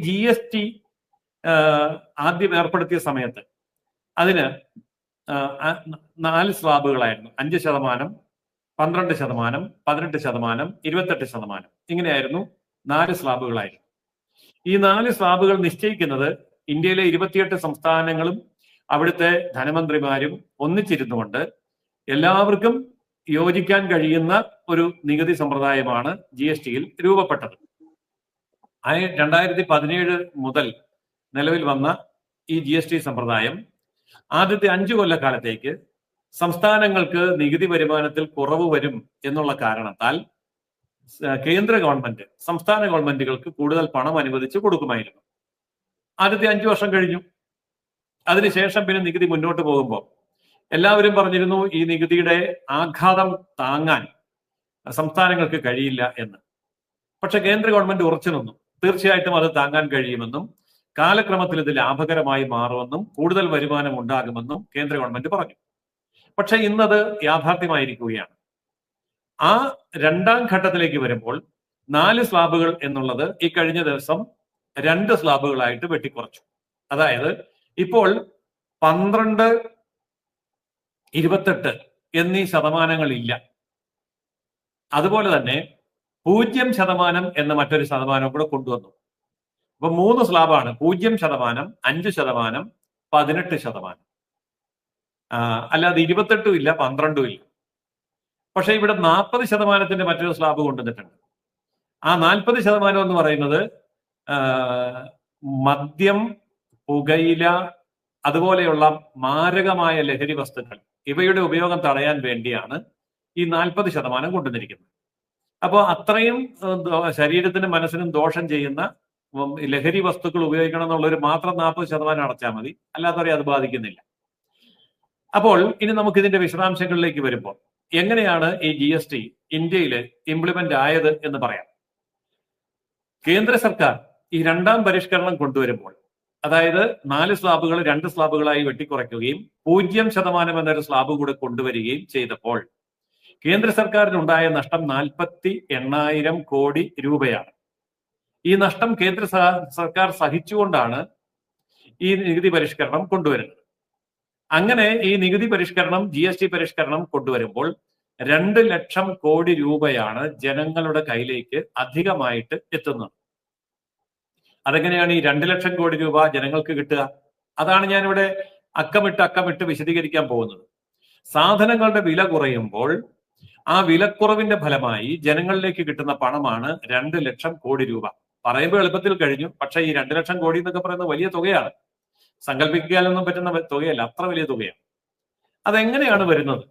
GST ആദ്യം ഏർപ്പെടുത്തിയ സമയത്ത് അതിന് 4 സ്ലാബുകളായിരുന്നു. 5%, 12%, 18%, 28%. ഇങ്ങനെയായിരുന്നു 4 സ്ലാബുകളായിരുന്നു. ഈ 4 സ്ലാബുകൾ നിശ്ചയിക്കുന്നത് ഇന്ത്യയിലെ 28 സംസ്ഥാനങ്ങളും അവിടുത്തെ ധനമന്ത്രിമാരും ഒന്നിച്ചിരുന്നുകൊണ്ട് എല്ലാവർക്കും യോജിക്കാൻ കഴിയുന്ന ഒരു നികുതി സമ്പ്രദായമാണ് GSTയിൽ രൂപപ്പെട്ടത്. 2017 മുതൽ നിലവിൽ വന്ന ഈ GST സമ്പ്രദായം ആദ്യത്തെ 5 കൊല്ലക്കാലത്തേക്ക് സംസ്ഥാനങ്ങൾക്ക് നികുതി വരുമാനത്തിൽ കുറവ് വരും എന്നുള്ള കാരണത്താൽ കേന്ദ്ര ഗവൺമെന്റ് സംസ്ഥാന ഗവൺമെന്റുകൾക്ക് കൂടുതൽ പണം അനുവദിച്ച് കൊടുക്കുമായിരുന്നു. ആദ്യത്തെ 5 വർഷം കഴിഞ്ഞു. അതിനുശേഷം പിന്നെ നികുതി മുന്നോട്ട് പോകുമ്പോൾ എല്ലാവരും പറഞ്ഞിരുന്നു ഈ നികുതിയുടെ ആഘാതം താങ്ങാൻ സംസ്ഥാനങ്ങൾക്ക് കഴിയില്ല എന്ന്. പക്ഷെ കേന്ദ്ര ഗവൺമെന്റ് ഉറച്ചു നിന്നു. തീർച്ചയായിട്ടും അത് താങ്ങാൻ കഴിയുമെന്നും കാലക്രമത്തിൽ ഇത് ലാഭകരമായി മാറുമെന്നും കൂടുതൽ വരുമാനം ഉണ്ടാകുമെന്നും കേന്ദ്ര ഗവൺമെന്റ് പറഞ്ഞു. പക്ഷെ ഇന്നത് യാഥാർത്ഥ്യമായിരിക്കുകയാണ്. ആ 2ാം ഘട്ടത്തിലേക്ക് വരുമ്പോൾ 4 സ്ലാബുകൾ എന്നുള്ളത് ഈ കഴിഞ്ഞ ദിവസം 2 സ്ലാബുകളായിട്ട് വെട്ടിക്കുറച്ചു. അതായത് ഇപ്പോൾ 12, 28 എന്നീ ശതമാനങ്ങളില്ല. അതുപോലെ തന്നെ 0% എന്ന മറ്റൊരു ശതമാനം കൂടെ കൊണ്ടുവന്നു. അപ്പൊ 3 സ്ലാബാണ്: 0%, 5%, 18%. അല്ലാതെ 28 ഇല്ല, 12 ഇല്ല. പക്ഷെ ഇവിടെ 40% മറ്റൊരു സ്ലാബ് കൊണ്ടുവന്നിട്ടുണ്ട്. ആ 40% എന്ന് പറയുന്നത് മദ്യം, പുകയില, അതുപോലെയുള്ള മാരകമായ ലഹരി വസ്തുക്കൾ ഇവയുടെ ഉപയോഗം തടയാൻ വേണ്ടിയാണ് ഈ 40% കൊണ്ടുവന്നിരിക്കുന്നത്. അപ്പോൾ അത്രയും ശരീരത്തിനും മനസ്സിനും ദോഷം ചെയ്യുന്ന ലഹരി വസ്തുക്കൾ ഉപയോഗിക്കണം എന്നുള്ളൊരു മാത്രം 40% അടച്ചാൽ മതി, അല്ലാത്തവരെ അത് ബാധിക്കുന്നില്ല. അപ്പോൾ ഇനി നമുക്ക് ഇതിന്റെ വിശദാംശങ്ങളിലേക്ക് വരുമ്പോൾ എങ്ങനെയാണ് ഈ GST ഇന്ത്യയിൽ ഇംപ്ലിമെന്റ് ആയത് എന്ന് പറയാം. കേന്ദ്ര സർക്കാർ ഈ 2ാം പരിഷ്കരണം കൊണ്ടുവരുമ്പോൾ, അതായത് 4 സ്ലാബുകൾ 2 സ്ലാബുകളായി വെട്ടിക്കുറയ്ക്കുകയും 0% എന്നൊരു സ്ലാബ് കൂടെ കൊണ്ടുവരികയും ചെയ്തപ്പോൾ കേന്ദ്ര സർക്കാരിനുണ്ടായ നഷ്ടം 48,000 കോടി രൂപയാണ്. ഈ നഷ്ടം കേന്ദ്ര സർക്കാർ സഹിച്ചുകൊണ്ടാണ് ഈ നികുതി പരിഷ്കരണം കൊണ്ടുവരുന്നത്. അങ്ങനെ ഈ നികുതി പരിഷ്കരണം, GST പരിഷ്കരണം കൊണ്ടുവരുമ്പോൾ 2 ലക്ഷം കോടി രൂപയാണ് ജനങ്ങളുടെ കയ്യിലേക്ക് അധികമായിട്ട് എത്തുന്നത്. അതെങ്ങനെയാണ് ഈ 2 ലക്ഷം കോടി രൂപ ജനങ്ങൾക്ക് കിട്ടുക? അതാണ് ഞാനിവിടെ അക്കമിട്ട് വിശദീകരിക്കാൻ പോകുന്നത്. സാധനങ്ങളുടെ വില കുറയുമ്പോൾ ആ വിലക്കുറവിന്റെ ഫലമായി ജനങ്ങളിലേക്ക് കിട്ടുന്ന പണമാണ് 2 ലക്ഷം കോടി രൂപ. പറയുമ്പോൾ എളുപ്പത്തിൽ കഴിഞ്ഞു. പക്ഷെ ഈ 2 ലക്ഷം കോടി എന്നൊക്കെ പറയുന്നത് വലിയ തുകയാണ്. സങ്കല്പിക്കാനൊന്നും പറ്റുന്ന തുകയല്ല, അത്ര വലിയ തുകയാണ്. അതെങ്ങനെയാണ് വരുന്നത്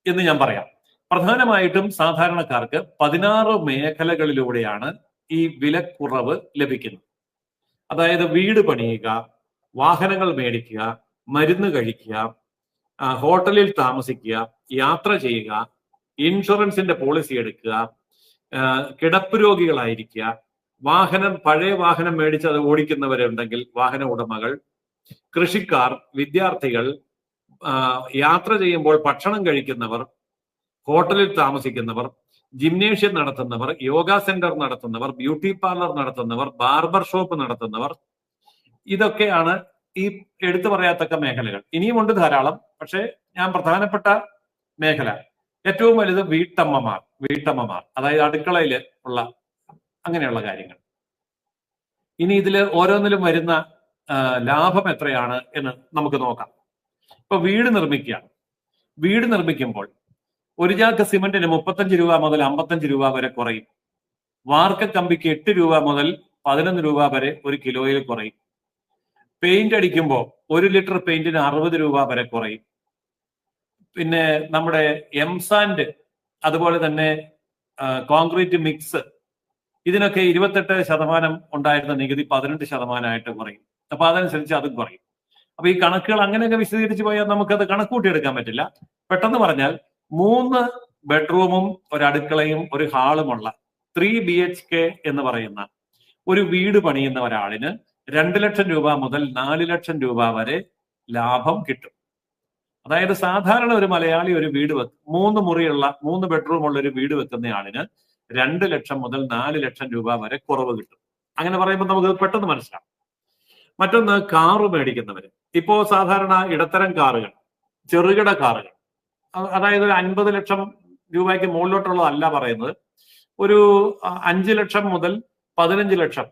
എന്ന് ഞാൻ പറയാം. പ്രധാനമായിട്ടും സാധാരണക്കാർക്ക് 16 മേഖലകളിലൂടെയാണ് ഈ വിലക്കുറവ് ലഭിക്കുന്നത്. അതായത് വീട് പണിയുക, വാഹനങ്ങൾ മേടിക്കുക, മരുന്ന് കഴിക്കുക, ഹോട്ടലിൽ താമസിക്കുക, യാത്ര ചെയ്യുക, ഇൻഷുറൻസിന്റെ പോളിസി എടുക്കുക, കിടപ്പ് രോഗികളായിരിക്കുക, പഴയ വാഹനം മേടിച്ച് അത് ഓടിക്കുന്നവരുണ്ടെങ്കിൽ വാഹന ഉടമകൾ, കൃഷിക്കാർ, വിദ്യാർത്ഥികൾ, യാത്ര ചെയ്യുമ്പോൾ ഭക്ഷണം കഴിക്കുന്നവർ, ഹോട്ടലിൽ താമസിക്കുന്നവർ, ജിംനേഷ്യം നടത്തുന്നവർ, യോഗ സെന്റർ നടത്തുന്നവർ, ബ്യൂട്ടി പാർലർ നടത്തുന്നവർ, ബാർബർ ഷോപ്പ് നടത്തുന്നവർ, ഇതൊക്കെയാണ് ഈ എടുത്തു പറയാത്തക്ക മേഖലകൾ. ഇനിയുമുണ്ട് ധാരാളം. പക്ഷെ ഞാൻ പ്രധാനപ്പെട്ട മേഖല, ഏറ്റവും വലുത് വീട്ടമ്മമാർ, അതായത് അടുക്കളയിൽ ഉള്ള അങ്ങനെയുള്ള കാര്യങ്ങൾ. ഇനി ഇതിൽ ഓരോന്നിലും വരുന്ന ലാഭം എത്രയാണ് എന്ന് നമുക്ക് നോക്കാം. ഇപ്പൊ വീട് നിർമ്മിക്കുമ്പോൾ ഒരു ചാക്ക് സിമന്റിന് 35 രൂപ മുതൽ 55 രൂപ വരെ കുറയും. വാർക്ക കമ്പിക്ക് 8 രൂപ മുതൽ 11 രൂപ വരെ ഒരു കിലോയിൽ കുറയും. പെയിന്റ് അടിക്കുമ്പോൾ 1 ലിറ്റർ പെയിന്റിന് 60 രൂപ വരെ കുറയും. പിന്നെ നമ്മുടെ എംസാൻഡ്, അതുപോലെ തന്നെ കോൺക്രീറ്റ് മിക്സ്, ഇതിനൊക്കെ 28% ഉണ്ടായിരുന്ന നികുതി 18% കുറയും. അപ്പൊ അതനുസരിച്ച് അതും കുറയും. അപ്പൊ ഈ കണക്കുകൾ അങ്ങനെയൊക്കെ വിശദീകരിച്ച് പോയാൽ നമുക്കത് കണക്കൂട്ടിയെടുക്കാൻ പറ്റില്ല. പെട്ടെന്ന് പറഞ്ഞാൽ 3 ബെഡ്റൂമും ഒരു അടുക്കളയും ഒരു ഹാളുമുള്ള 3 BHK എന്ന് പറയുന്ന ഒരു വീട് പണിയുന്ന ഒരാളിന് 2 ലക്ഷം രൂപ മുതൽ 4 ലക്ഷം രൂപ വരെ ലാഭം കിട്ടും. അതായത് സാധാരണ ഒരു മലയാളി ഒരു വീട് 3 മുറിയുള്ള 3 ബെഡ്റൂം ഉള്ള ഒരു വീട് വെക്കുന്ന ആളിന് 2 ലക്ഷം മുതൽ 4 ലക്ഷം രൂപ വരെ കുറവ് കിട്ടും. അങ്ങനെ പറയുമ്പോൾ നമുക്ക് പെട്ടെന്ന് മനസ്സിലാവും. മറ്റൊന്ന് കാറ് മേടിക്കുന്നവര്. ഇപ്പോ സാധാരണ ഇടത്തരം കാറുകൾ, ചെറുകിട കാറുകൾ, അതായത് ഒരു 50 ലക്ഷം രൂപയ്ക്ക് മുകളിലോട്ടുള്ളതല്ല പറയുന്നത്, ഒരു 5 ലക്ഷം മുതൽ 15 ലക്ഷം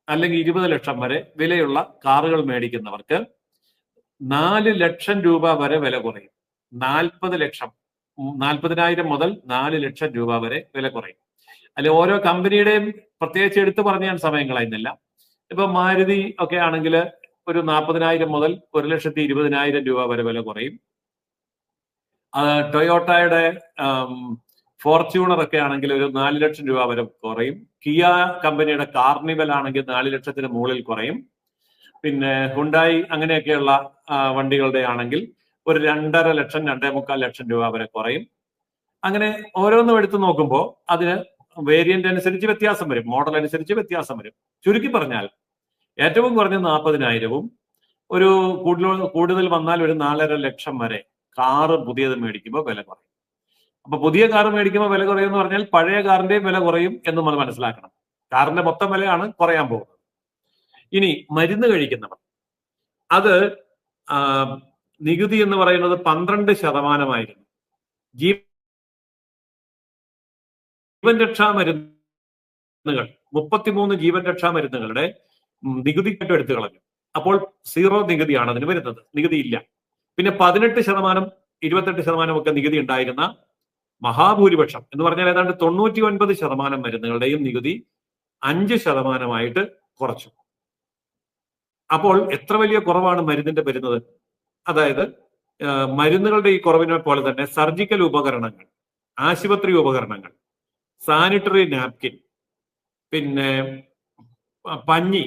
അല്ലെങ്കിൽ 20 ലക്ഷം വരെ വിലയുള്ള കാറുകൾ മേടിക്കുന്നവർക്ക് 4 ലക്ഷം രൂപ വരെ വില കുറയും. 40 ലക്ഷം, 40,000 മുതൽ 4 ലക്ഷം രൂപ വരെ വില കുറയും. അല്ലെ ഓരോ കമ്പനിയുടെയും പ്രത്യേകിച്ച് എടുത്തു പറഞ്ഞ് ഞാൻ സമയം കളയുന്നില്ല. ഇപ്പൊ മാരുതി ഒക്കെ ആണെങ്കിൽ ഒരു 40,000 മുതൽ 1,20,000 രൂപ വരെ വില കുറയും. ടൊയോട്ടയുടെ ഫോർച്യൂണർ ഒക്കെ ആണെങ്കിൽ ഒരു 4 ലക്ഷം രൂപ വരെ കുറയും. കിയ കമ്പനിയുടെ കാർണിവൽ ആണെങ്കിൽ 4 ലക്ഷത്തിന് മുകളിൽ കുറയും. പിന്നെ ഹുണ്ടായി അങ്ങനെയൊക്കെയുള്ള വണ്ടികളുടെ ആണെങ്കിൽ ഒരു 2.5 ലക്ഷം 2.25 ലക്ഷം രൂപ വരെ കുറയും. അങ്ങനെ ഓരോന്നും എടുത്തു നോക്കുമ്പോൾ അതിന് വേരിയന്റ് അനുസരിച്ച് വ്യത്യാസം വരും, മോഡൽ അനുസരിച്ച് വ്യത്യാസം വരും. ചുരുക്കി പറഞ്ഞാൽ ഏറ്റവും കുറഞ്ഞ 40,000-ഉം ഒരു കൂടുതൽ വന്നാൽ ഒരു 4.5 ലക്ഷം വരെ കാറ് പുതിയത് മേടിക്കുമ്പോൾ വില കുറയും. അപ്പൊ പുതിയ കാറ് മേടിക്കുമ്പോൾ വില കുറയും എന്ന് പറഞ്ഞാൽ പഴയ കാറിന്റെയും വില കുറയും എന്ന് നമ്മൾ മനസ്സിലാക്കണം. കാറിന്റെ മൊത്തം വിലയാണ് കുറയാൻ പോകുന്നത്. ഇനി മരുന്ന് കഴിക്കുന്നവർ, അത് നികുതി എന്ന് പറയുന്നത് 12% ജീവൻ രക്ഷാ മരുന്നുകൾ 33 ജീവൻ രക്ഷാ മരുന്നുകളുടെ നികുതിക്കായിട്ട് എടുത്തു കളഞ്ഞു. അപ്പോൾ 0 നികുതിയാണ് അതിന് വരുന്നത്, നികുതി ഇല്ല. പിന്നെ 18%, 28% ഒക്കെ നികുതി ഉണ്ടായിരുന്ന മഹാഭൂരിപക്ഷം എന്ന് പറഞ്ഞാൽ ഏതാണ്ട് 99% മരുന്നുകളുടെയും നികുതി 5% കുറച്ചു. അപ്പോൾ എത്ര വലിയ കുറവാണ് മരുന്നിന്റെ വരുന്നത്. അതായത് മരുന്നുകളുടെ ഈ കുറവിനെ പോലെ തന്നെ സർജിക്കൽ ഉപകരണങ്ങൾ, ആശുപത്രി ഉപകരണങ്ങൾ, സാനിറ്ററി നാപ്കിൻ, പിന്നെ പഞ്ഞി,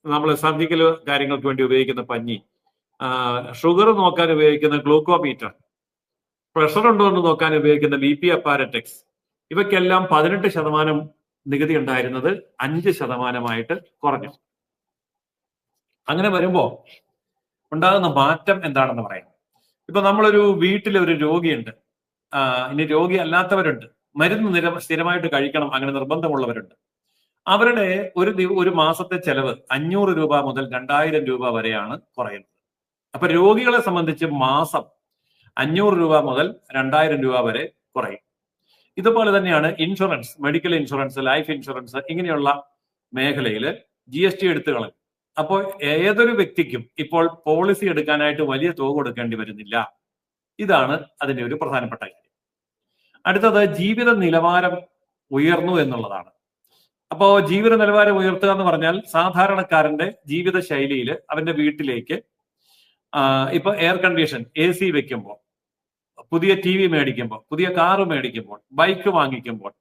നമ്മൾ സർജിക്കൽ കാര്യങ്ങൾക്ക് വേണ്ടി ഉപയോഗിക്കുന്ന പഞ്ഞി, ഷുഗർ നോക്കാൻ ഉപയോഗിക്കുന്ന ഗ്ലൂക്കോമീറ്റർ, പ്രഷർ ഉണ്ടോ എന്ന് നോക്കാൻ ഉപയോഗിക്കുന്ന BP അപ്പാരറ്റക്സ്, ഇവയ്ക്കെല്ലാം 18% നികുതി ഉണ്ടായിരുന്നത് 5% കുറഞ്ഞു. അങ്ങനെ വരുമ്പോൾ ഉണ്ടാകുന്ന മാറ്റം എന്താണെന്ന് പറയാം. ഇപ്പൊ നമ്മളൊരു വീട്ടിലൊരു രോഗിയുണ്ട്, ഇനി രോഗി അല്ലാത്തവരുണ്ട്, മരുന്ന് സ്ഥിരമായിട്ട് കഴിക്കണം, അങ്ങനെ നിർബന്ധമുള്ളവരുണ്ട്. അവരുടെ ഒരു മാസത്തെ ചെലവ് 500 രൂപ മുതൽ 2000 രൂപ വരെയാണ് കുറയുന്നത്. അപ്പൊ രോഗികളെ സംബന്ധിച്ച് മാസം 500 രൂപ മുതൽ 2000 രൂപ വരെ കുറയും. ഇതുപോലെ തന്നെയാണ് insurance, medical insurance, life insurance, ഇങ്ങനെയുള്ള മേഖലയിൽ GST എടുത്തു കളയും. അപ്പോൾ ഏതൊരു വ്യക്തിക്കും ഇപ്പോൾ പോളിസി എടുക്കാനായിട്ട് വലിയ തുക കൊടുക്കേണ്ടി വരുന്നില്ല. ഇതാണ് അതിന്റെ ഒരു പ്രധാനപ്പെട്ട കാര്യം. അടുത്തത് ജീവിത നിലവാരം ഉയർന്നു എന്നുള്ളതാണ്. അപ്പോ ജീവിത നിലവാരം ഉയർത്തുക എന്ന് പറഞ്ഞാൽ സാധാരണക്കാരന്റെ ജീവിത ശൈലിയിൽ അവന്റെ വീട്ടിലേക്ക് ഇപ്പൊ എയർ കണ്ടീഷൻ, AC വെക്കുമ്പോൾ, പുതിയ TV മേടിക്കുമ്പോൾ, പുതിയ കാറ് മേടിക്കുമ്പോൾ, ബൈക്ക് വാങ്ങിക്കുമ്പോൾ,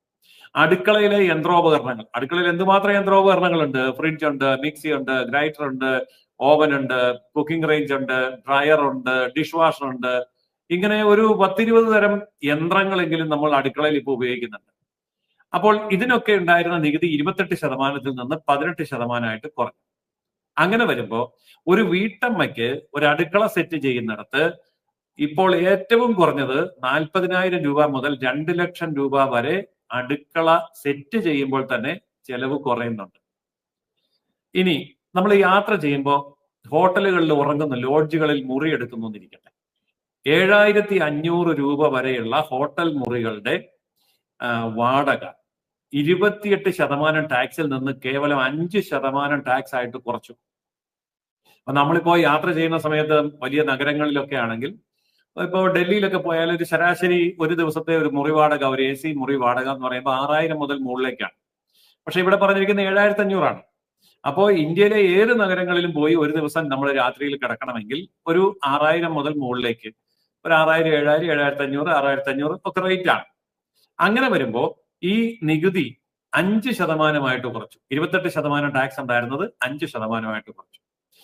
അടുക്കളയിലെ യന്ത്രോപകരണങ്ങൾ, അടുക്കളയിൽ എന്തുമാത്രം യന്ത്രോപകരണങ്ങളുണ്ട്, ഫ്രിഡ്ജ് ഉണ്ട്, മിക്സി ഉണ്ട്, ഗ്രൈൻഡർ ഉണ്ട്, ഓവൻ ഉണ്ട്, കുക്കിംഗ് റേഞ്ച് ഉണ്ട്, ഡ്രയർ ഉണ്ട്, ഡിഷ് വാഷർ ഉണ്ട്, ഇങ്ങനെ ഒരു 10-20 തരം യന്ത്രങ്ങളെങ്കിലും നമ്മൾ അടുക്കളയിൽ ഇപ്പോൾ ഉപയോഗിക്കുന്നുണ്ട്. അപ്പോൾ ഇതിനൊക്കെ ഉണ്ടായിരുന്ന നികുതി 28%-ൽ നിന്ന് 18% കുറഞ്ഞു. അങ്ങനെ വരുമ്പോൾ ഒരു വീട്ടമ്മയ്ക്ക് ഒരു അടുക്കള സെറ്റ് ചെയ്യുന്നിടത്ത് ഇപ്പോൾ ഏറ്റവും കുറഞ്ഞത് 40,000 രൂപ മുതൽ 2 ലക്ഷം രൂപ വരെ അടുക്കള സെറ്റ് ചെയ്യുമ്പോൾ തന്നെ ചെലവ് കുറയുന്നുണ്ട്. ഇനി നമ്മൾ യാത്ര ചെയ്യുമ്പോൾ ഹോട്ടലുകളിൽ ഉറങ്ങുന്ന, ലോഡ്ജുകളിൽ മുറി എടുക്കുന്നു എന്നിരിക്കട്ടെ, 7,500 രൂപ വരെയുള്ള ഹോട്ടൽ മുറികളുടെ വാടക 28% ടാക്സിൽ നിന്ന് കേവലം 5% ടാക്സ് ആയിട്ട് കുറച്ചു. അപ്പൊ നമ്മളിപ്പോ യാത്ര ചെയ്യുന്ന സമയത്ത് വലിയ നഗരങ്ങളിലൊക്കെ ആണെങ്കിൽ, ഇപ്പോൾ ഡൽഹിയിലൊക്കെ പോയാൽ ഒരു ശരാശരി ഒരു ദിവസത്തെ ഒരു മുറി വാടക, ഒരു AC മുറി വാടക എന്ന് പറയുമ്പോൾ 6,000 മുതൽ മുകളിലേക്കാണ്. പക്ഷെ ഇവിടെ പറഞ്ഞിരിക്കുന്നത് 7,500 അപ്പോൾ ഇന്ത്യയിലെ ഏത് നഗരങ്ങളിലും പോയി ഒരു ദിവസം നമ്മൾ രാത്രിയിൽ കിടക്കണമെങ്കിൽ ഒരു 6,000 മുതൽ മുകളിലേക്ക്, ഒരു 6,000, 7,000, 7,500, 6,500 ഒക്കെ റേറ്റ് ആണ്. അങ്ങനെ വരുമ്പോൾ ഈ നികുതി 5% കുറച്ചു. 28% ടാക്സ് ഉണ്ടായിരുന്നത് 5% കുറച്ചു.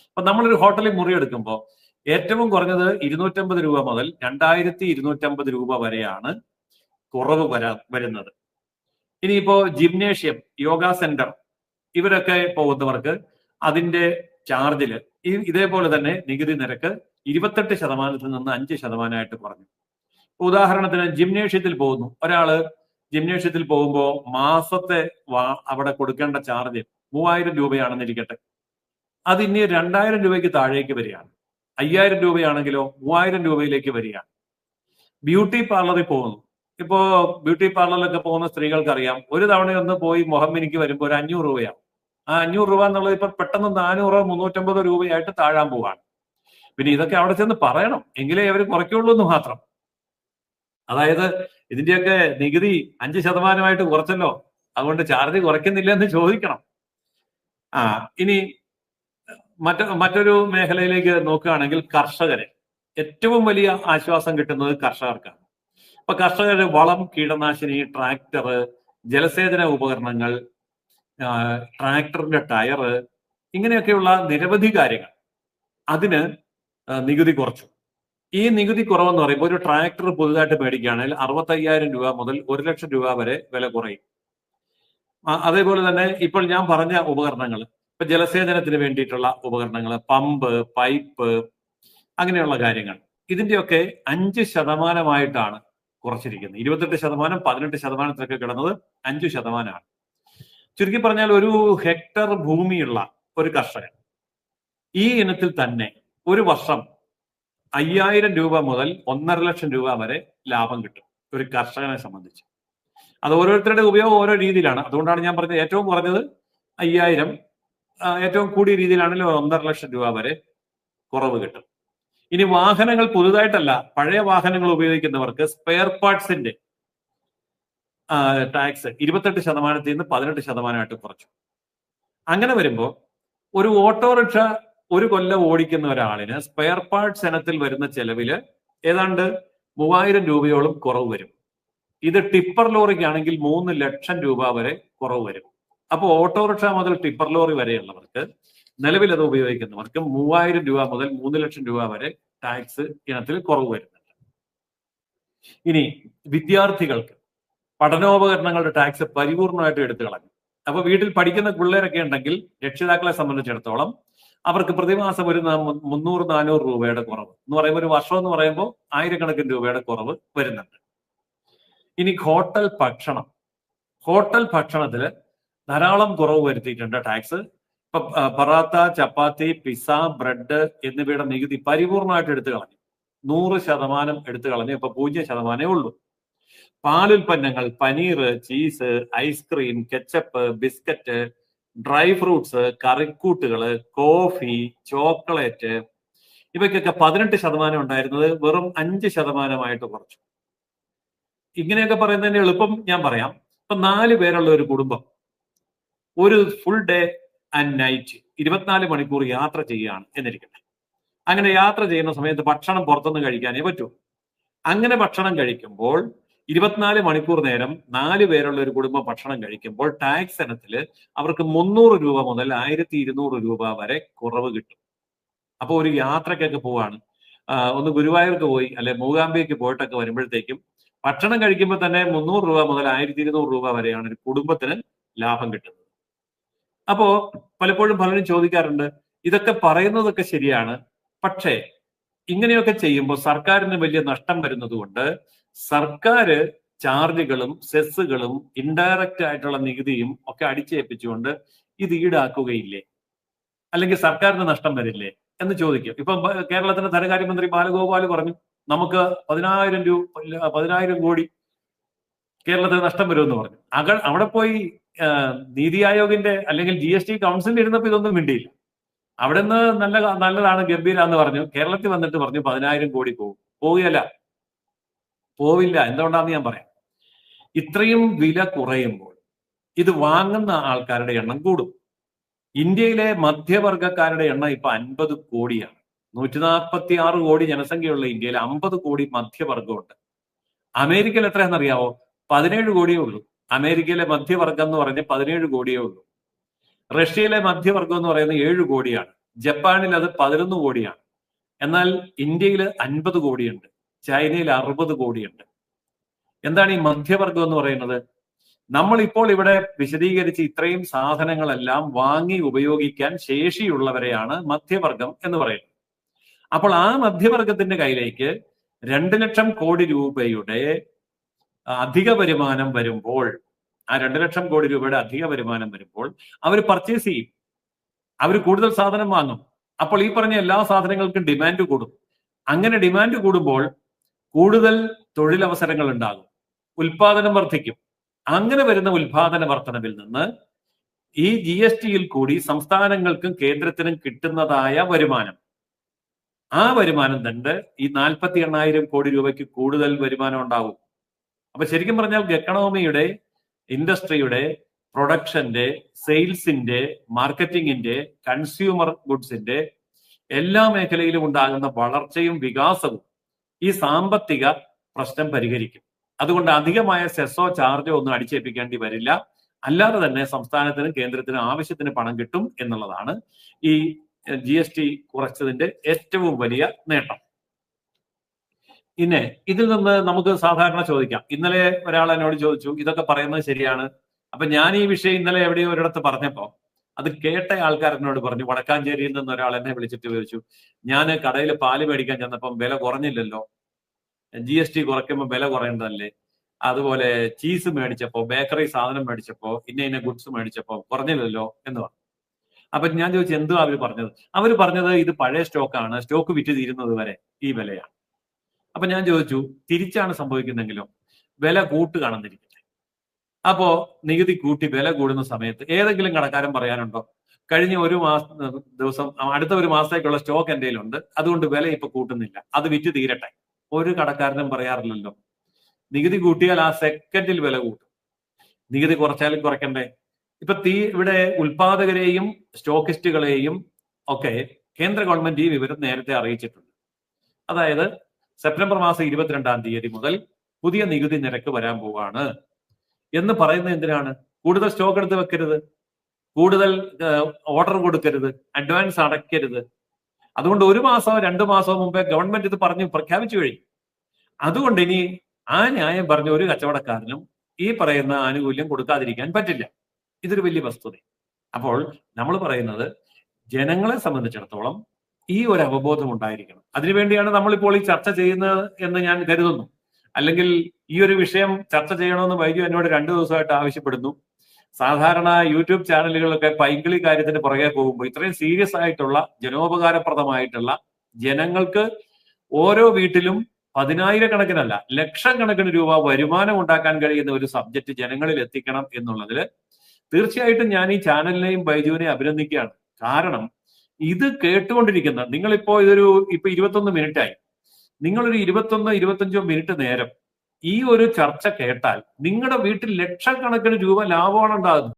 അപ്പൊ നമ്മളൊരു ഹോട്ടലിൽ മുറി എടുക്കുമ്പോൾ ഏറ്റവും കുറഞ്ഞത് 250 രൂപ മുതൽ 2,250 രൂപ വരെയാണ് കുറവ് വരുന്നത്. ഇനിയിപ്പോ ജിംനേഷ്യം, യോഗ സെന്റർ, ഇവരൊക്കെ പോകുന്നവർക്ക് അതിന്റെ ചാർജില് ഇതേപോലെ തന്നെ നികുതി നിരക്ക് 28%-ൽ നിന്ന് 5% കുറഞ്ഞു. ഉദാഹരണത്തിന് ജിംനേഷ്യത്തിൽ പോകുന്നു ഒരാള്, ജിംനേഷ്യത്തിൽ പോകുമ്പോൾ മാസത്തെ അവിടെ കൊടുക്കേണ്ട ചാർജ് 3000 രൂപയാണെന്നിരിക്കട്ടെ. അത് ഇനി 2000 രൂപയ്ക്ക് താഴേക്ക് വരികയാണ്. 5000 രൂപയാണെങ്കിലോ 3000 രൂപയിലേക്ക് വരികയാണ്. ബ്യൂട്ടി പാർലറിൽ പോകുന്നു. ഇപ്പോ ബ്യൂട്ടി പാർലറിലൊക്കെ പോകുന്ന സ്ത്രീകൾക്കറിയാം, ഒരു തവണയൊന്ന് പോയി മുഖംമിനിക്ക് വരുമ്പോൾ ഒരു 500 രൂപയാണ്. ആ 500 രൂപ എന്നുള്ളത് ഇപ്പൊ പെട്ടെന്ന് 400 350 രൂപയായിട്ട് താഴാൻ പോവാണ്. പിന്നെ ഇതൊക്കെ അവിടെ ചെന്ന് പറയണം, എങ്കിലേ അവർ കുറയ്ക്കുള്ളൂ എന്ന് മാത്രം. അതായത് ഇതിന്റെയൊക്കെ നികുതി 5% കുറച്ചല്ലോ, അതുകൊണ്ട് ചാർജ് കുറയ്ക്കുന്നില്ല എന്ന് ചോദിക്കണം. ഇനി മറ്റൊരു മേഖലയിലേക്ക് നോക്കുകയാണെങ്കിൽ കർഷകരെ ഏറ്റവും വലിയ ആശ്വാസം കിട്ടുന്നത് കർഷകർക്കാണ്. അപ്പൊ കർഷകര് വളം, കീടനാശിനി, ട്രാക്ടർ, ജലസേചന ഉപകരണങ്ങൾ, ട്രാക്ടറിന്റെ ടയറ്, ഇങ്ങനെയൊക്കെയുള്ള നിരവധി കാര്യങ്ങൾ അതിന് നികുതി കുറച്ചു. ഈ നികുതി കുറവെന്ന് പറയുമ്പോൾ ഒരു ട്രാക്ടർ പുതുതായിട്ട് മേടിക്കുകയാണെങ്കിൽ 65,000 രൂപ മുതൽ 1 ലക്ഷം രൂപ വരെ വില കുറയും. അതേപോലെ തന്നെ ഇപ്പോൾ ഞാൻ പറഞ്ഞ ഉപകരണങ്ങൾ, ഇപ്പൊ ജലസേചനത്തിന് വേണ്ടിയിട്ടുള്ള ഉപകരണങ്ങൾ, പമ്പ്, പൈപ്പ്, അങ്ങനെയുള്ള കാര്യങ്ങൾ, ഇതിന്റെയൊക്കെ 5% കുറച്ചിരിക്കുന്നത്. 28%, 18%ത്തിലൊക്കെ കിടന്നത് 5%. ചുരുക്കി പറഞ്ഞാൽ ഒരു ഹെക്ടർ ഭൂമിയുള്ള ഒരു കർഷകൻ ഈ ഇനത്തിൽ തന്നെ ഒരു വർഷം 5,000 രൂപ മുതൽ 1.5 ലക്ഷം രൂപ വരെ ലാഭം കിട്ടും ഒരു കർഷകനെ സംബന്ധിച്ച്. അത് ഓരോരുത്തരുടെ ഉപയോഗം ഓരോ രീതിയിലാണ്. അതുകൊണ്ടാണ് ഞാൻ പറഞ്ഞത് ഏറ്റവും കുറഞ്ഞത് 5,000, ഏറ്റവും കൂടിയ രീതിയിലാണെങ്കിൽ 1.5 ലക്ഷം രൂപ വരെ കുറവ് കിട്ടും. ഇനി വാഹനങ്ങൾ പുതുതായിട്ടല്ല, പഴയ വാഹനങ്ങൾ ഉപയോഗിക്കുന്നവർക്ക് സ്പെയർ പാർട്സിന്റെ ടാക്സ് 28% നിന്ന് 18% കുറച്ചു. അങ്ങനെ വരുമ്പോൾ ഒരു ഓട്ടോറിക്ഷ ഒരു കൊല്ലം ഓടിക്കുന്ന ഒരാളിന് സ്പെയർ പാർട്സ് ഇനത്തിൽ വരുന്ന ചെലവില് ഏതാണ്ട് 3,000 രൂപയോളം കുറവ് വരും. ഇത് ടിപ്പർ ലോറിക്കാണെങ്കിൽ 3 ലക്ഷം രൂപ വരെ കുറവ് വരും. അപ്പോൾ ഓട്ടോറിക്ഷ മുതൽ ടിപ്പർ ലോറി വരെയുള്ളവർക്ക്, നിലവിൽ അത് ഉപയോഗിക്കുന്നവർക്ക് 3,000 രൂപ മുതൽ 3 ലക്ഷം രൂപ വരെ ടാക്സ് ഇനത്തിൽ കുറവ് വരുന്നുണ്ട്. ഇനി വിദ്യാർത്ഥികൾക്ക് പഠനോപകരണങ്ങളുടെ ടാക്സ് പരിപൂർണമായിട്ട് എടുത്തു കളഞ്ഞു. അപ്പൊ വീട്ടിൽ പഠിക്കുന്ന പിള്ളേരൊക്കെ ഉണ്ടെങ്കിൽ രക്ഷിതാക്കളെ സംബന്ധിച്ചിടത്തോളം അവർക്ക് പ്രതിമാസം ഒരു 300-400 രൂപയുടെ കുറവ് എന്ന് പറയുമ്പോൾ, ഒരു വർഷം എന്ന് പറയുമ്പോൾ 1000-കണക്കിന് രൂപയുടെ കുറവ് വരുന്നുണ്ട്. ഇനി ഹോട്ടൽ ഭക്ഷണത്തില് ധാരാളം കുറവ് വരുത്തിയിട്ടുണ്ട് ടാക്സ്. ഇപ്പൊ പറാത്ത, ചപ്പാത്തി, പിസ്സ, ബ്രെഡ് എന്നിവയുടെ നികുതി പരിപൂർണമായിട്ട് എടുത്തു കളഞ്ഞു. 100% എടുത്തു കളഞ്ഞു. ഇപ്പൊ 0% ഉള്ളൂ. പാലുൽപ്പന്നങ്ങൾ, paneer, cheese, ice cream, ketchup, biscuit, dry fruits, കറിക്കൂട്ടുകള്, കോഫി, ചോക്ലേറ്റ്, ഇവയ്ക്കൊക്കെ 18% ഉണ്ടായിരുന്നത് വെറും 5% കുറച്ചു. ഇങ്ങനെയൊക്കെ പറയുന്നതിന്റെ എളുപ്പം ഞാൻ പറയാം. ഇപ്പൊ 4 പേരുള്ള ഒരു കുടുംബം ഒരു ഫുൾ ഡേ ആൻഡ് നൈറ്റ് 24 മണിക്കൂർ യാത്ര ചെയ്യുകയാണ് എന്നിരിക്കട്ടെ. അങ്ങനെ യാത്ര ചെയ്യുന്ന സമയത്ത് ഭക്ഷണം പുറത്തുനിന്ന് കഴിക്കാനേ പറ്റൂ. അങ്ങനെ ഭക്ഷണം കഴിക്കുമ്പോൾ 24 മണിക്കൂർ നേരം 4 പേരുള്ള ഒരു കുടുംബം ഭക്ഷണം കഴിക്കുമ്പോൾ ടാക്സ് ഇനത്തിൽ അവർക്ക് 300 രൂപ മുതൽ 1,200 രൂപ വരെ കുറവ് കിട്ടും. അപ്പോൾ ഒരു യാത്രക്കൊക്കെ പോവാണ്, ഒന്ന് ഗുരുവായൂർക്ക് പോയി അല്ലെ മൂകാംബികയ്ക്ക് പോയിട്ടൊക്കെ വരുമ്പോഴത്തേക്കും ഭക്ഷണം കഴിക്കുമ്പോൾ തന്നെ 300 രൂപ മുതൽ 1,200 രൂപ വരെയാണ് ഒരു കുടുംബത്തിന് ലാഭം കിട്ടുന്നത്. അപ്പോ പലപ്പോഴും പലരും ചോദിക്കാറുണ്ട്, ഇതൊക്കെ പറയുന്നതൊക്കെ ശരിയാണ്, പക്ഷേ ഇങ്ങനെയൊക്കെ ചെയ്യുമ്പോൾ സർക്കാരിന് വലിയ നഷ്ടം വരുന്നത് കൊണ്ട് സർക്കാർ ചാർജുകളും സെസ്സുകളും ഇൻഡയറക്റ്റ് ആയിട്ടുള്ള നികുതിയും ഒക്കെ അടിച്ചേൽപ്പിച്ചുകൊണ്ട് ഇത് ഈടാക്കുകയില്ലേ, അല്ലെങ്കിൽ സർക്കാരിന് നഷ്ടം വരില്ലേ എന്ന് ചോദിക്കും. ഇപ്പം കേരളത്തിന്റെ ധനകാര്യമന്ത്രി ബാലഗോപാൽ പറഞ്ഞു, നമുക്ക് 10,000 കോടി കേരളത്തിന് നഷ്ടം വരുമെന്ന് പറഞ്ഞു. അവിടെ പോയി നീതി ആയോഗിന്റെ അല്ലെങ്കിൽ GST കൗൺസിലിൽ ഇരുന്നപ്പോൾ ഇതൊന്നും മിണ്ടിയില്ല. അവിടെ നിന്ന് നല്ലതാണ്, ഗംഭീരാന്ന് പറഞ്ഞു. കേരളത്തിൽ വന്നിട്ട് പറഞ്ഞു 10,000 കോടി പോവില്ല. എന്തുകൊണ്ടാന്ന് ഞാൻ പറയാം. ഇത്രയും വില കുറയുമ്പോൾ ഇത് വാങ്ങുന്ന ആൾക്കാരുടെ എണ്ണം കൂടും. ഇന്ത്യയിലെ മധ്യവർഗക്കാരുടെ എണ്ണം ഇപ്പൊ 50 കോടിയാണ്. 146 കോടി ജനസംഖ്യയുള്ള ഇന്ത്യയിൽ 50 കോടി മധ്യവർഗമുണ്ട്. അമേരിക്കയിൽ എത്രയാണെന്നറിയാവോ? 17 കോടിയേ ഉള്ളൂ. അമേരിക്കയിലെ മധ്യവർഗം എന്ന് പറഞ്ഞ് 17 കോടിയേ ഉള്ളൂ. റഷ്യയിലെ മധ്യവർഗം എന്ന് പറയുന്നത് 7 കോടിയാണ്. ജപ്പാനിൽ അത് 11 കോടിയാണ്. എന്നാൽ ഇന്ത്യയിൽ 50 കോടിയുണ്ട്. ചൈനയിൽ 60 കോടിയുണ്ട്. എന്താണ് ഈ മധ്യവർഗം എന്ന് പറയുന്നത്? നമ്മൾ ഇപ്പോൾ ഇവിടെ വിശദീകരിച്ച് ഇത്രയും സാധനങ്ങളെല്ലാം വാങ്ങി ഉപയോഗിക്കാൻ ശേഷിയുള്ളവരെയാണ് മധ്യവർഗം എന്ന് പറയുന്നത്. അപ്പോൾ ആ മധ്യവർഗത്തിന്റെ കയ്യിലേക്ക് 2 ലക്ഷം കോടി രൂപയുടെ അധിക വരുമാനം വരുമ്പോൾ, ആ 2 ലക്ഷം കോടി രൂപയുടെ അധിക വരുമാനം വരുമ്പോൾ അവർ പർച്ചേസ് ചെയ്യും, അവർ കൂടുതൽ സാധനം വാങ്ങും. അപ്പോൾ ഈ പറഞ്ഞ എല്ലാ സാധനങ്ങൾക്കും ഡിമാൻഡ് കൂടും. അങ്ങനെ ഡിമാൻഡ് കൂടുമ്പോൾ കൂടുതൽ തൊഴിലവസരങ്ങൾ ഉണ്ടാകും, ഉൽപാദനം വർദ്ധിക്കും. അങ്ങനെ വരുന്ന ഉൽപാദന വർധനവിൽ നിന്ന് ഈ GST-യിൽ കൂടി സംസ്ഥാനങ്ങൾക്കും കേന്ദ്രത്തിനും കിട്ടുന്നതായ വരുമാനം, ആ വരുമാനം തന്നെ ഈ 48,000 കോടി രൂപയ്ക്ക് കൂടുതൽ വരുമാനം ഉണ്ടാവും. അപ്പൊ ശരിക്കും പറഞ്ഞാൽ എക്കണോമിയുടെ, ഇൻഡസ്ട്രിയുടെ, പ്രൊഡക്ഷന്റെ, സെയിൽസിന്റെ, മാർക്കറ്റിംഗിന്റെ, കൺസ്യൂമർ ഗുഡ്സിന്റെ എല്ലാ മേഖലയിലും ഉണ്ടാകുന്ന വളർച്ചയും വികാസവും ഈ സാമ്പത്തിക പ്രശ്നം പരിഹരിക്കും. അതുകൊണ്ട് അധികമായ സെസ്സോ ചാർജോ ഒന്നും അടിച്ചേൽപ്പിക്കേണ്ടി വരില്ല. അല്ലാതെ തന്നെ സംസ്ഥാനത്തിനും കേന്ദ്രത്തിനും ആവശ്യത്തിന് പണം കിട്ടും എന്നുള്ളതാണ് ഈ GST കുറച്ചതിന്റെ ഏറ്റവും വലിയ നേട്ടം. പിന്നെ ഇതിൽ നിന്ന് നമുക്ക് സാധാരണ ചോദിക്കാം, ഇന്നലെ ഒരാൾ എന്നോട് ചോദിച്ചു ഇതൊക്കെ പറയുന്നത് ശരിയാണ്. അപ്പൊ ഞാൻ ഈ വിഷയം ഇന്നലെ എവിടെയോ ഒരിടത്ത് പറഞ്ഞപ്പോ അത് കേട്ട ആൾക്കാർ എന്നോട് പറഞ്ഞു, വടക്കാഞ്ചേരിയിൽ നിന്ന് ഒരാൾ എന്നെ വിളിച്ചിട്ട് ചോദിച്ചു, ഞാൻ കടയിൽ പാല് മേടിക്കാൻ ചെന്നപ്പം വില കുറഞ്ഞില്ലല്ലോ, GST കുറയ്ക്കുമ്പോൾ വില കുറയേണ്ടതല്ലേ, അതുപോലെ ചീസ് മേടിച്ചപ്പോ, ബേക്കറി സാധനം മേടിച്ചപ്പോ, ഇന്ന ഗുഡ്സ് മേടിച്ചപ്പോ കുറഞ്ഞില്ലല്ലോ എന്ന് പറഞ്ഞു. അപ്പൊ ഞാൻ ചോദിച്ചു എന്തോ അവർ പറഞ്ഞത്. അവർ പറഞ്ഞത് ഇത് പഴയ സ്റ്റോക്കാണ്, സ്റ്റോക്ക് വിറ്റ് തീരുന്നത് വരെ ഈ വിലയാണ്. അപ്പൊ ഞാൻ ചോദിച്ചു തിരിച്ചാണ് സംഭവിക്കുന്നെങ്കിലോ, വില കൂട്ടുകയാണെന്നിരിക്കട്ടെ, അപ്പോ നികുതി കൂട്ടി വില കൂടുന്ന സമയത്ത് ഏതെങ്കിലും കടക്കാരൻ പറയാനുണ്ടോ കഴിഞ്ഞ ഒരു ദിവസം അടുത്ത ഒരു മാസത്തേക്കുള്ള സ്റ്റോക്ക് എന്റെ കയ്യിലുണ്ട്, അതുകൊണ്ട് വില ഇപ്പൊ കൂട്ടുന്നില്ല, അത് വിറ്റ് തീരട്ടെ? ഒരു കടക്കാരനും പറയാറില്ലല്ലോ. നികുതി കൂട്ടിയാൽ ആ സെക്കൻഡിൽ വില കൂട്ടും, നികുതി കുറച്ചാലും കുറയ്ക്കണ്ടേ? ഇപ്പൊ ഇവിടെ ഉൽപാദകരെയും സ്റ്റോക്കിസ്റ്റുകളെയും ഒക്കെ കേന്ദ്ര ഗവൺമെന്റ് ഈ വിവരം നേരത്തെ അറിയിച്ചിട്ടുണ്ട്. അതായത് സെപ്റ്റംബർ മാസം 22-ാം തീയതി മുതൽ പുതിയ നികുതി നിരക്ക് വരാൻ പോവാണ് എന്ന് പറയുന്നത് എന്തിനാണ്? കൂടുതൽ സ്റ്റോക്ക് എടുത്ത് വെക്കരുത്, കൂടുതൽ ഓർഡർ കൊടുക്കരുത്, അഡ്വാൻസ് അടയ്ക്കരുത്. അതുകൊണ്ട് 1 മാസമോ 2 മാസമോ മുമ്പേ ഗവൺമെന്റ് ഇത് പറഞ്ഞ് പ്രഖ്യാപിച്ചു കഴിഞ്ഞു. അതുകൊണ്ട് ഇനി ആ ന്യായം പറഞ്ഞ ഒരു കച്ചവടക്കാരനും ഈ പറയുന്ന ആനുകൂല്യം കൊടുക്കാതിരിക്കാൻ പറ്റില്ല. ഇതൊരു വലിയ വസ്തുത. അപ്പോൾ നമ്മൾ പറയുന്നത് ജനങ്ങളെ സംബന്ധിച്ചിടത്തോളം ഈ ഒരു അവബോധം ഉണ്ടായിരിക്കണം. അതിനുവേണ്ടിയാണ് നമ്മളിപ്പോൾ ഈ ചർച്ച ചെയ്യുന്നത് എന്ന് ഞാൻ കരുതുന്നു. അല്ലെങ്കിൽ ഈ ഒരു വിഷയം ചർച്ച ചെയ്യണമെന്ന് വൈദ്യു എന്നോട് 2 ദിവസമായിട്ട് ആവശ്യപ്പെടുന്നു. സാധാരണ യൂട്യൂബ് ചാനലുകളൊക്കെ പൈങ്കിളി കാര്യത്തിന് പുറകെ പോകുമ്പോൾ ഇത്രയും സീരിയസ് ആയിട്ടുള്ള ജനോപകാരപ്രദമായിട്ടുള്ള, ജനങ്ങൾക്ക് ഓരോ വീട്ടിലും 10,000-കണക്കിനല്ല ലക്ഷക്കണക്കിന് രൂപ വരുമാനം ഉണ്ടാക്കാൻ കഴിയുന്ന ഒരു സബ്ജക്ട് ജനങ്ങളിൽ എത്തിക്കണം എന്നുള്ളതിൽ തീർച്ചയായിട്ടും ഞാൻ ഈ ചാനലിനെയും ബൈജുവിനെ അഭിനന്ദിക്കുകയാണ്. കാരണം ഇത് കേട്ടുകൊണ്ടിരിക്കുന്ന നിങ്ങളിപ്പോ ഇപ്പൊ 21 മിനിറ്റായി, നിങ്ങളൊരു 21-25 മിനിറ്റ് നേരം ഈ ഒരു ചർച്ച കേട്ടാൽ നിങ്ങളുടെ വീട്ടിൽ ലക്ഷക്കണക്കിന് രൂപ ലാഭമാണ് ഉണ്ടാകുന്നത്.